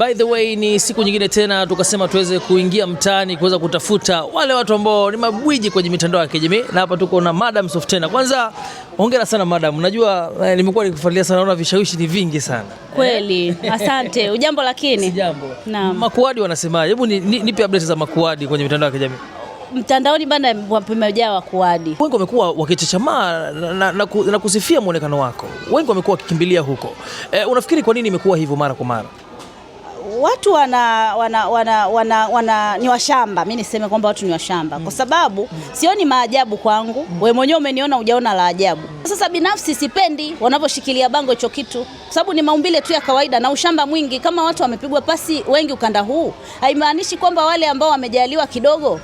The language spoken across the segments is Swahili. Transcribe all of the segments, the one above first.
By the way, ni siku nyingine tena tukasema tuweze kuingia mtaani kuweza kutafuta wale watu ambao ni mabwiji kwenye mitandao ya kijamii, na hapa tuko na Madam Softena. Kwanza hongera sana Madam. Unajua nimekuwa nikufuatilia sana, naona vishawishi ni vingi sana. Kweli. Asante. Ujambo lakini? Sijambo. Naam. Makuadi wanasemaje? Hebu nipe update za makuadi kwenye mitandao ya kijamii. Mtandaoni bana wamejaa wakuadi. Wengi wamekuwa wakichechamaa na kusifia muonekano wako. Wengi wamekuwa wakikimbilia huko. Unafikiri kwa nini imekuwa hivyo mara kwa mara? Watu ni washamba. Mimi niseme kwamba watu ni washamba kwa sababu sioni maajabu kwangu. Wewe mwenyewe umeniona, hujaona la ajabu. Sasa binafsi sipendi wanavyoshikilia bango hicho kitu, kwa sababu ni maumbile tu ya kawaida na ushamba mwingi. Kama watu wamepigwa pasi wengi ukanda huu, haimaanishi kwamba wale ambao wamejaliwa kidogo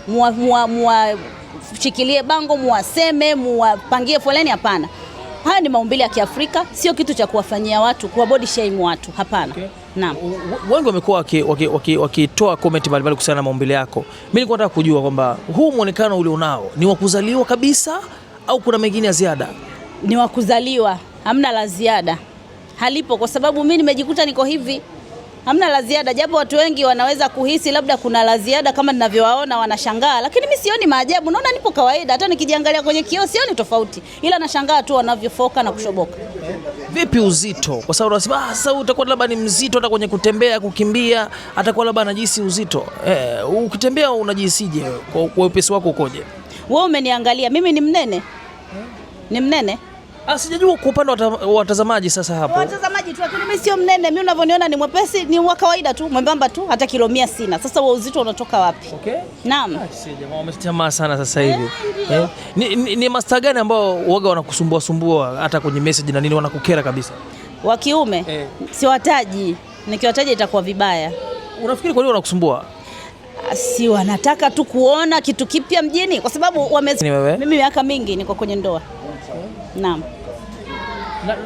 muwashikilie bango, muwaseme, muwapangie foleni. Hapana. Haya ni maumbile ya Kiafrika, sio kitu cha kuwafanyia watu, kuwa body shame watu. Hapana. Okay. Naam. Wengi wamekuwa wakitoa comment mbalimbali kuhusiana na maumbile yako. Mimi nilikuwa nataka kujua kwamba huu muonekano ule unao ni wa kuzaliwa kabisa au kuna mengine ya ziada? Ni wa kuzaliwa, hamna la ziada. Halipo, kwa sababu mimi nimejikuta niko hivi. Hamna la ziada, japo watu wengi wanaweza kuhisi labda kuna la ziada kama ninavyowaona wanashangaa, lakini mimi sioni maajabu. Naona nipo kawaida, hata nikijiangalia kwenye kioo sioni tofauti, ila nashangaa tu wanavyofoka na kushoboka. Vipi uzito? Kwa sababu unasema sasa utakuwa labda ni mzito hata kwenye kutembea, kukimbia, atakuwa labda anajisi uzito. Ukitembea unajisije? Kwa upesi wako ukoje? Wewe umeniangalia, mimi ni mnene? Ni mnene? Sijajua kwa upande wa watazamaji sasa hapo. Watazamaji tu, lakini mimi sio mnene. Mimi unavyoniona ni mwepesi, ni wa kawaida tu, mwembamba tu, hata kilo 100 sina. Sasa wewe uzito unatoka wapi? Okay. Naam. Jamaa wamesitamaa sana sasa hivi. Ni master gani ambao waga wanakusumbua hata kwenye message na nini, wanakukera kabisa? Wa kiume? Siwataji. Nikiwataja itakuwa vibaya. Unafikiri kwa nini wanakusumbua? Si wanataka tu kuona kitu kipya mjini, kwa sababu mimi miaka mingi niko kwenye ndoa. Naam.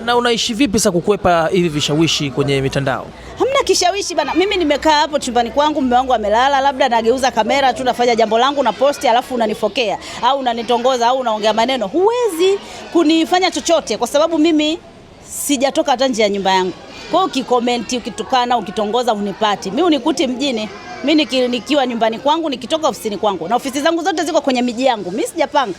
Na unaishi vipi sasa kukwepa hivi vishawishi kwenye mitandao? Hamna kishawishi bana. Mimi nimekaa hapo chumbani kwangu, mume wangu amelala, labda nageuza kamera tu, nafanya jambo langu na posti, alafu unanifokea au unanitongoza au unaongea maneno. Huwezi kunifanya chochote kwa sababu mimi sijatoka hata nje ya nyumba yangu. Kwa hiyo ukikomenti, ukitukana, ukitongoza unipati. Mimi unikuti mjini. Mimi nikiwa nyumbani kwangu, nikitoka ofisini kwangu. Na ofisi zangu zote ziko kwenye miji yangu. Mimi sijapanga.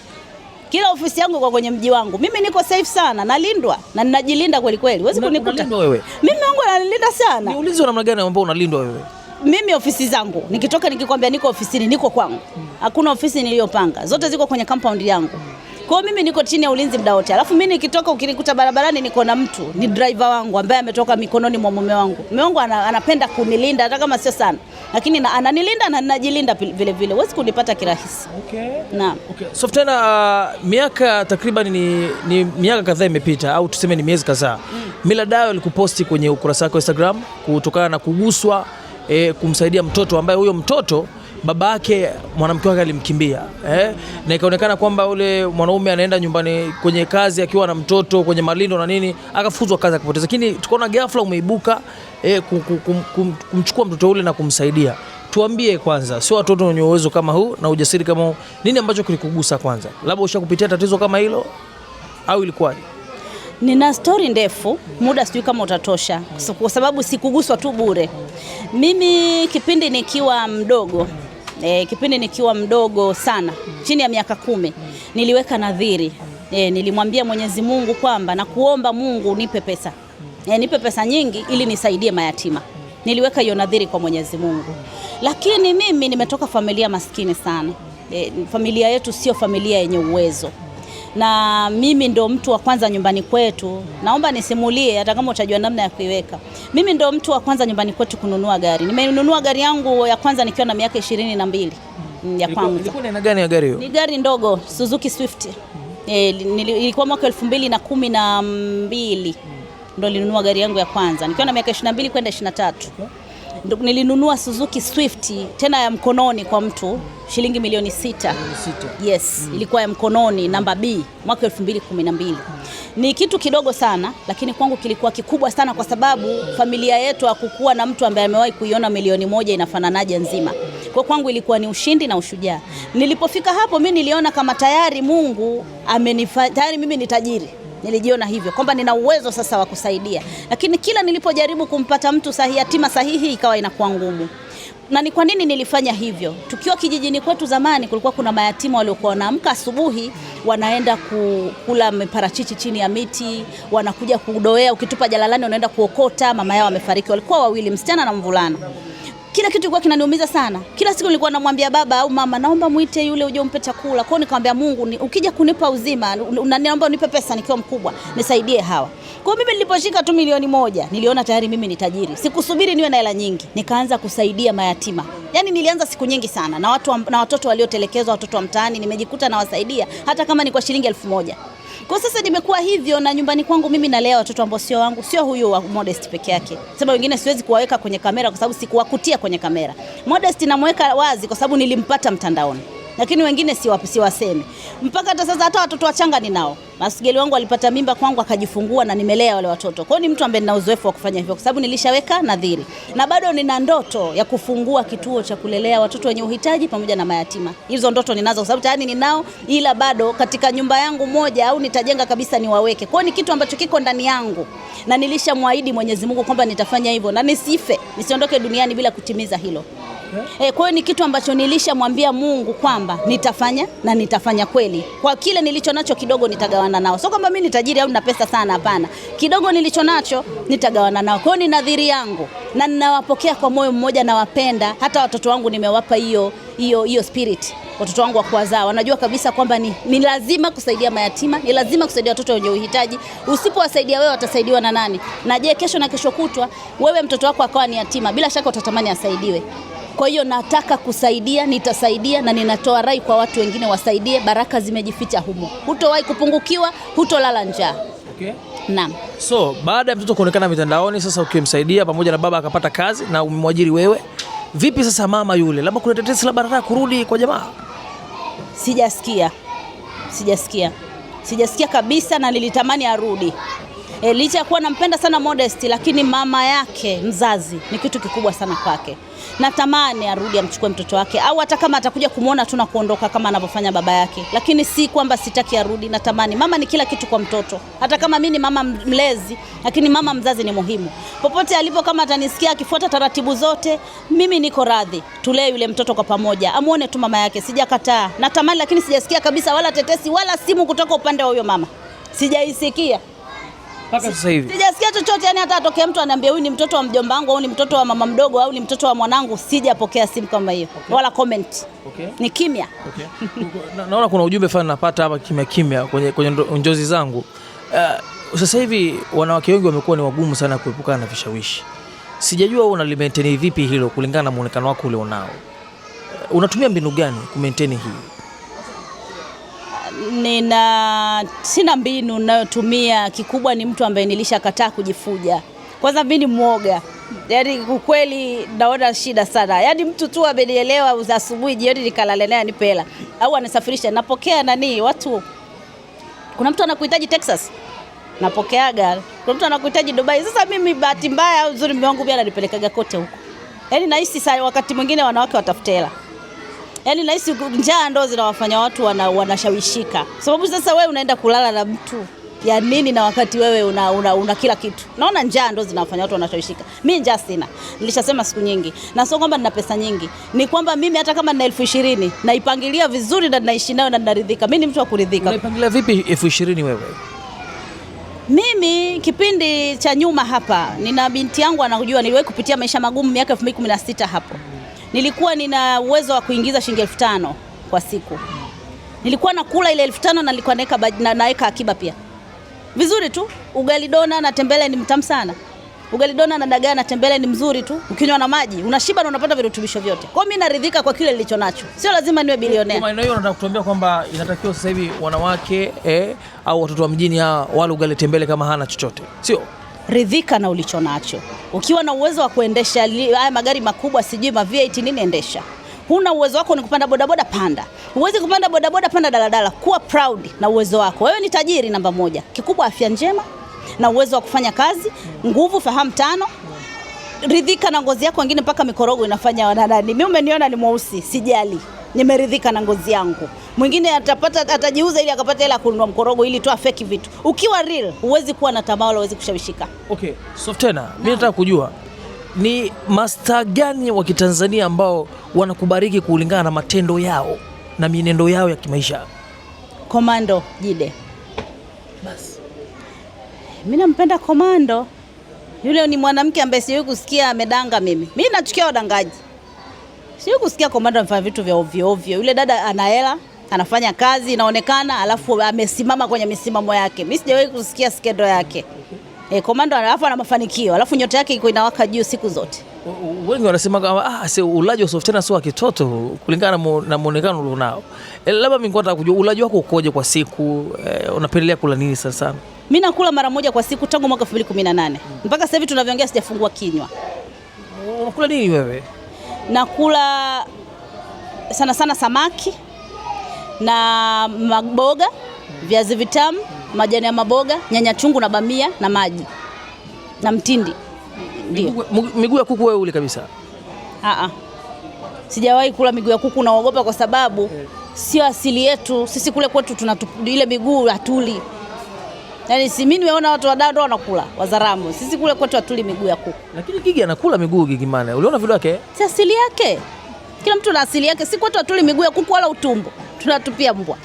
Kila ofisi yangu kwa kwenye mji wangu. Mimi niko safe sana, nalindwa na ninajilinda kweli kweli. Huwezi kunikuta. Wewe? Mimi wangu ananilinda sana. Niulize namna gani ambao unalindwa wewe? Mimi ofisi zangu, nikitoka nikikwambia niko ofisini, niko kwangu. Hakuna ofisi niliyopanga. Zote ziko kwenye compound yangu. Kwa hiyo mimi niko chini ya ulinzi muda wote. Alafu mimi nikitoka, ukinikuta barabarani, niko na mtu, ni driver wangu ambaye ametoka mikononi mwa mume wangu. Mume wangu anapenda kunilinda hata kama sio sana. Lakini ananilinda na ninajilinda vile vile. Huwezi kunipata kirahisi. Okay. Naam. Okay. Softena, miaka takriban ni miaka kadhaa imepita, au tuseme ni miezi kadhaa. Millardayo alikuposti kwenye ukurasa wake wa Instagram kutokana na kuguswa kumsaidia mtoto ambaye huyo mtoto babake mwanamke wake alimkimbia, na ikaonekana kwamba ule mwanaume anaenda nyumbani kwenye kazi akiwa na mtoto kwenye malindo na nini, akafukuzwa kazi akapoteza. Lakini tukaona ghafla umeibuka kumchukua mtoto ule na kumsaidia. Tuambie kwanza, sio watoto wenye uwezo kama huu na ujasiri kama huu, nini ambacho kilikugusa kwanza? Labda ushakupitia tatizo kama hilo au ilikuwaje? Nina story ndefu, muda sijui kama utatosha, kwa sababu sikuguswa tu bure. Mimi kipindi nikiwa mdogo sana, chini ya miaka 10, niliweka nadhiri. Nilimwambia Mwenyezi Mungu kwamba na kuomba Mungu nipe pesa. Nipe pesa nyingi ili nisaidie mayatima. Niliweka hiyo nadhiri kwa Mwenyezi Mungu. Lakini mimi nimetoka familia maskini sana. Familia yetu sio familia yenye uwezo. Na mimi ndo mtu wa kwanza nyumbani kwetu. Naomba nisimulie hata kama utajua namna ya kuiweka. Mimi ndo mtu wa kwanza nyumbani kwetu kununua gari. Nimenunua gari yangu ya kwanza nikiwa na miaka 22 ya kwanza. Ilikuwa ni aina gani ya gari hiyo? Ni gari ndogo, Suzuki Swift. Ilikuwa mwaka 2012. Ndo nilinunua gari yangu ya kwanza nikiwa na miaka 22 kwenda 23. Nilinunua Suzuki Swift tena ya mkononi kwa mtu, shilingi milioni 6. Yes, ilikuwa ya mkononi namba B mwaka 2012. Ni kitu kidogo sana, lakini kwangu kilikuwa kikubwa sana kwa sababu familia yetu hakukuwa na mtu ambaye amewahi kuiona milioni 1 inafananaje nzima. Kwa kwangu ilikuwa ni ushindi na ushujaa. Nilipofika hapo mimi niliona kama tayari Mungu tayari mimi ni tajiri. Nilijiona hivyo kwamba nina uwezo sasa wa kusaidia, lakini kila nilipojaribu kumpata mtu sahihi, yatima sahihi, ikawa inakuwa ngumu. Na ni kwa nini nilifanya hivyo? Tukiwa kijijini kwetu zamani, kulikuwa kuna mayatima waliokuwa wanaamka asubuhi, wanaenda kula parachichi chini ya miti, wanakuja kudoea, ukitupa jalalani wanaenda kuokota, mama yao amefariki. Walikuwa wawili, msichana na mvulana. Kila kitu kilikuwa kinaniumiza sana. Kila siku nilikuwa namwambia baba au mama, naomba muite yule uje umpe chakula. Kwa hiyo nikamwambia Mungu, ukija kunipa uzima, unaniomba unipe pesa nikiwa mkubwa, nisaidie hawa. Kwa hiyo mimi niliposhika tu milioni 1, niliona tayari mimi ni tajiri. Sikusubiri niwe na hela nyingi, nikaanza kusaidia mayatima. Yaani nilianza siku nyingi sana na watoto waliotelekezwa, watoto wa mtaani, nimejikuta nawasaidia hata kama ni kwa shilingi 1000. Kwa sasa nimekuwa hivyo, na nyumbani kwangu mimi nalea watoto ambao sio wangu, sio huyu wa Modest peke yake. Sema wengine siwezi kuwaweka kwenye kamera kwa sababu sikuwakutia kwenye kamera. Modest namweka wazi kwa sababu nilimpata mtandaoni. Lakini wengine siwaseme. Mpaka hata sasa hata watoto wachanga ninao. Masigeli wangu alipata mimba kwangu akajifungua na nimelea wale watoto. Kwa hiyo ni mtu ambaye nina uzoefu wa kufanya hivyo kwa sababu nilishaweka nadhiri. Na bado nina ndoto ya kufungua kituo cha kulelea watoto wenye uhitaji pamoja na mayatima. Hizo ndoto ninazo kwa sababu tayari ninao, ila bado katika nyumba yangu moja au nitajenga kabisa niwaweke. Kwa hiyo ni kitu ambacho kiko ndani yangu. Na nilishamwahidi Mwenyezi Mungu kwamba nitafanya hivyo na nisife, nisiondoke duniani bila kutimiza hilo. Kwa hiyo ni kitu ambacho nilishamwambia Mungu kwamba nitafanya na nitafanya kweli. Kwa kile nilicho nacho kidogo nitagawana nao. Sio kwamba mimi ni tajiri au nina pesa sana, hapana. Kidogo nilicho nacho nitagawana nao. Kwa hiyo ni nadhiri yangu na ninawapokea kwa moyo mmoja, na wapenda. Hata watoto wangu nimewapa hiyo spirit. Watoto wangu wa kuwazaa wanajua kabisa kwamba ni lazima kusaidia mayatima, ni lazima kusaidia watoto wenye uhitaji. Usipowasaidia wewe watasaidiwa na nani? Na je, kesho na kesho kutwa wewe mtoto wako akawa ni yatima, bila shaka utatamani asaidiwe. Kwa hiyo nataka kusaidia, nitasaidia, na ninatoa rai kwa watu wengine wasaidie. Baraka zimejificha humo. Hutowahi kupungukiwa, hutolala njaa. Okay. Naam. So, baada ya mtoto kuonekana mitandaoni, sasa ukimsaidia pamoja na baba akapata kazi na umemwajiri wewe, vipi sasa mama yule? Labda kuna tetesi labda anataka kurudi kwa jamaa? Sijasikia kabisa, na nilitamani arudi. Licha ya kuwa nampenda sana Modest, lakini mama yake mzazi ni kitu kikubwa sana kwake. Natamani arudi amchukue mtoto wake, au hata kama atakuja kumuona tu na kuondoka kama anavyofanya baba yake. Lakini si kwamba sitaki arudi, natamani. Mama ni kila kitu kwa mtoto. Hata kama mimi ni mama mlezi, lakini mama mzazi ni muhimu. Popote alipo, kama atanisikia akifuata taratibu zote, mimi niko radhi. Tulee yule mtoto kwa pamoja. Amuone tu mama yake, sijakataa. Natamani, lakini sijasikia kabisa wala tetesi wala simu kutoka upande wa huyo mama. Sijaisikia. Mpaka sasa hivi sijasikia chochote, yani hata atokea mtu ananiambia huyu ni mtoto wa mjomba wangu au ni mtoto wa mama mdogo au ni mtoto wa mwanangu, sijapokea simu kama hiyo. Okay. Wala comment. Okay. Ni kimya. Okay. Naona kuna ujumbe fulani napata hapa kimya kwenye njozi zangu. Sasa hivi wanawake wengi wamekuwa ni wagumu sana kuepukana na vishawishi. Sijajua wewe unalimaintain vipi hilo kulingana na muonekano wako ule unao. Unatumia mbinu gani kumaintain hii? Sina mbinu ninayotumia. Kikubwa ni mtu ambaye nilishakataa kujifuja. Kwanza mimi ni muoga. Yaani ukweli naona shida sana. Yaani mtu tu amenielewa asubuhi jioni nikalala naye nipe hela au anisafirisha, napokea watu. Kuna mtu anakuhitaji Texas, napokeaga. Kuna mtu anakuhitaji Dubai. Sasa mimi bahati mbaya au nzuri, mume wangu pia ananipelekaga kote huko. Yaani nahisi sana wakati mwingine wanawake watafuta hela. Yaani nahisi njaa ndo zinawafanya watu wanashawishika. Sababu sasa wewe unaenda kulala na mtu ya nini, na wakati wewe una kila kitu. Naona njaa ndo zinawafanya watu wanashawishika. Mimi njaa sina. Nilishasema siku nyingi. Na sio kwamba nina pesa nyingi. Ni kwamba mimi hata kama nina 20,000 naipangilia vizuri na naishi nayo na ninaridhika. Mimi ni mtu wa kuridhika. Unaipangilia vipi 20,000 wewe? Mimi kipindi cha nyuma hapa, nina binti yangu anajua niliwahi kupitia maisha magumu miaka 2016 hapo. Nilikuwa nina uwezo wa kuingiza shilingi 5,000 kwa siku. Nilikuwa nakula ile 5,000 na nilikuwa naweka akiba pia. Vizuri tu. Ugali dona na tembele ni mtamu sana. Ugali dona na dagaa na tembele ni mzuri tu. Ukinywa na maji, unashiba na unapata virutubisho vyote. Kwa mimi naridhika kwa kile nilicho nacho. Sio lazima niwe bilionea. Kwa maana hiyo nataka kutuambia kwamba inatakiwa sasa hivi wanawake au watoto wa mjini wale ugali tembele kama hana chochote. Sio? Ridhika na ulicho nacho. Ukiwa na uwezo wa kuendesha haya magari makubwa, sijui ma V8 nini, endesha. Huna uwezo wako ni kupanda bodaboda, panda. Huwezi kupanda bodaboda, panda daladala. Kuwa proud na uwezo wako. Wewe ni tajiri namba 1. Kikubwa afya njema na uwezo wa kufanya kazi, nguvu, fahamu 5. ridhika na ngozi yako, wengine mpaka mikorogo inafanya wanadani. Mimi umeniona ni mweusi, sijali. Nimeridhika na ngozi yangu. Mwingine atajiuza ili akapata hela kununua mkorogo ili tu afeki vitu. Ukiwa real, huwezi kuwa na tamaa wala huwezi kushawishika. Okay, Softena, mimi nataka kujua ni master gani wa Kitanzania ambao wanakubariki kulingana na matendo yao na mienendo yao ya kimaisha? Komando Jide. Basi. Mimi nampenda Komando. Yule ni mwanamke ambaye siyo kusikia amedanga mimi. Mimi nachukia wadangaji. Siyo kusikia Komando anafanya vitu vya ovyo ovyo. Yule dada ana hela, anafanya kazi inaonekana, alafu amesimama kwenye misimamo yake. Mimi sijawahi kusikia skendo yake. Komando alafu ana mafanikio, alafu nyota yake iko inawaka juu siku zote. Wengi wanasema kama ulaji wa Softena sio wa kitoto kulingana na muonekano ulionao. Labda mimi nataka kujua ulaji wako ukoje kwa siku, unapendelea kula nini sana? Mimi nakula mara moja kwa siku tangu mwaka 2018. Mpaka sasa hivi tunavyoongea sijafungua kinywa. Unakula nini wewe? Nakula sana sana samaki na maboga, viazi vitamu, majani ya maboga, nyanya chungu na bamia na maji na mtindi. Ndio. Miguu ya kuku wewe ule kabisa? Sijawahi kula miguu ya kuku, naogopa kwa sababu sio asili yetu. Sisi kule kwetu tuna ile miguu hatuli. Yaani si mimi nimeona watu wadado wanakula, Wazaramo. Sisi kule kwetu hatuli miguu ya kuku. Lakini Gigi anakula miguu Gigi Mane. Uliona video yake? Si asili yake. Kila mtu na asili yake. Si kwetu hatuli miguu ya kuku wala utumbo. Tunatupia mbwa.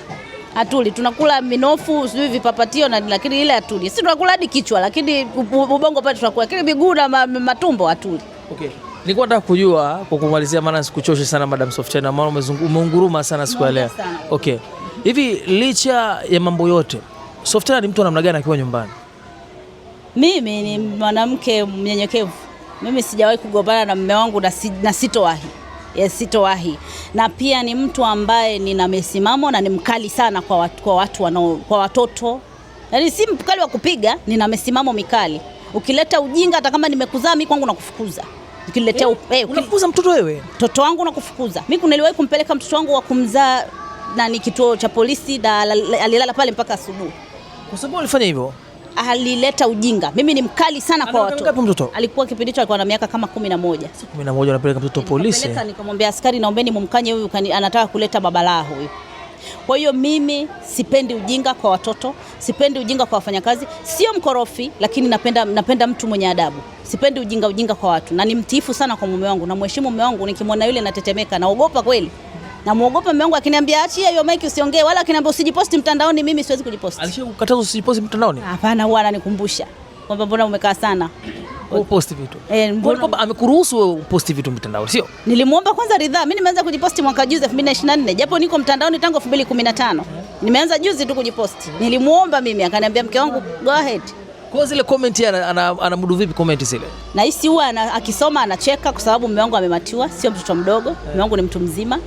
Hatuli, tunakula minofu, sijui vipapatio na lakini ile hatuli. Sisi tunakula hadi kichwa lakini ubongo pale tunakula. Lakini miguu na matumbo hatuli. Okay. Nilikuwa nataka kujua kwa kumalizia, maana sikuchoshe sana Madam Softena, maana umeunguruma sana siku ya leo. Okay. Hivi licha ya mambo yote, Softena ni mtu namna gani akiwa nyumbani? Mimi ni mwanamke mnyenyekevu. Mimi sijawahi kugombana na mume wangu na sitowahi. Sitowahi. Na pia ni mtu ambaye nina misimamo na ni mkali sana kwa watoto. Yaani si mkali wa kupiga, nina misimamo mikali. Ukileta ujinga hata kama nimekuzaa mimi kwangu nakufukuza. Ukiletea unafukuza mtoto wewe? Mtoto wangu nakufukuza. Mimi niliwahi kumpeleka mtoto wangu wa kumzaa na kituo cha polisi na alilala pale mpaka asubuhi. Kwa sababu alifanya hivyo? Alileta ujinga. Mimi ni mkali sana kwa watoto. Alikuwa kipindi hicho alikuwa na miaka kama 11. 11 unapeleka mtoto polisi? Nikamwambia askari, naombeni mumkanye huyu, anataka kuleta babalaa huyu. Kwa hiyo mimi sipendi ujinga kwa watoto, sipendi ujinga kwa wafanyakazi. Sio mkorofi, lakini napenda mtu mwenye adabu. Sipendi ujinga kwa watu, na ni mtiifu sana kwa mume wangu. Na mheshimu mume wangu, nikimwona yule natetemeka, naogopa kweli. Na muogopa mume wangu akiniambia achia hiyo mic usiongee, wala akiniambia usijiposti mtandaoni, mimi siwezi kujiposti. Alishakukataza usijiposti mtandaoni? Hapana, huwa ananikumbusha kwamba mbona umekaa sana uposti vitu. Mbona amekuruhusu wewe uposti vitu mtandaoni, sio? Nilimuomba kwanza ridhaa. Mimi nimeanza kujiposti mwaka juzi 2024, japo niko mtandaoni tangu 2015. Nimeanza juzi tu kujiposti. Nilimuomba mimi, akaniambia mke wangu go ahead. Kwa zile comment anamudu vipi comment zile? Na hisi huwa akisoma anacheka kwa sababu mume wangu amematiwa, sio mtoto mdogo. Mume wangu ni mtu mzima.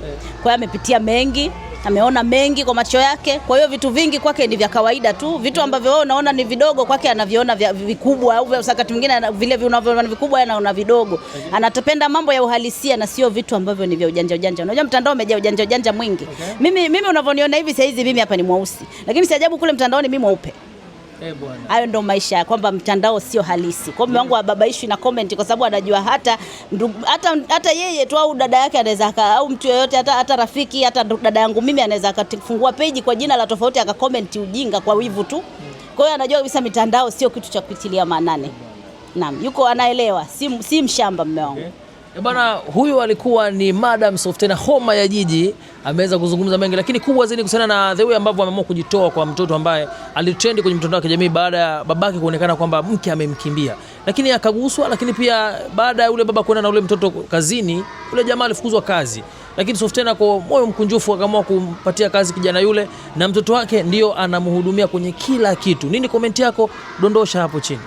Kwa hiyo amepitia mengi, ameona mengi kwa macho yake. Kwa hiyo vitu vingi kwake ni vya kawaida tu. Vitu ambavyo wewe unaona ni vidogo kwake anaviona vikubwa, au wakati mwingine vile vinavyoona vikubwa anaona vidogo. Anatapenda mambo ya uhalisia na sio vitu ambavyo ni vya ujanja. Unajua mtandao umejaa ujanja mwingi. Mimi unavyoniona hivi sasa hizi mimi hapa ni mweusi. Lakini si ajabu kule mtandaoni mimi mweupe. Hayo ndo maisha, kwamba mtandao sio halisi. Kwa mume wangu ababaishi na comment kwa sababu anajua hata yeye tu au dada yake anaweza au mtu yeyote hata rafiki hata dada yangu mimi anaweza akafungua page kwa jina la tofauti akacomment ujinga kwa wivu tu. Kwa hiyo anajua kabisa mitandao sio kitu cha kutilia maanani. Naam, yuko anaelewa, si mshamba mume wangu. Bana, huyu alikuwa ni Madam Softena, homa ya jiji. Ameweza kuzungumza mengi, lakini kubwa zaidi kuhusiana na the way ambavyo ameamua kujitoa kwa mtoto ambaye alitrendi kwenye mitandao ya kijamii baada ya babake kuonekana kwamba mke amemkimbia, lakini akaguswa. Lakini pia baada ya yule baba kwenda na yule mtoto kazini, yule jamaa alifukuzwa kazi, lakini Softena kwa moyo mkunjufu akaamua kumpatia kazi kijana yule, na mtoto wake ndio anamhudumia kwenye kila kitu. Nini komenti yako? Dondosha hapo chini.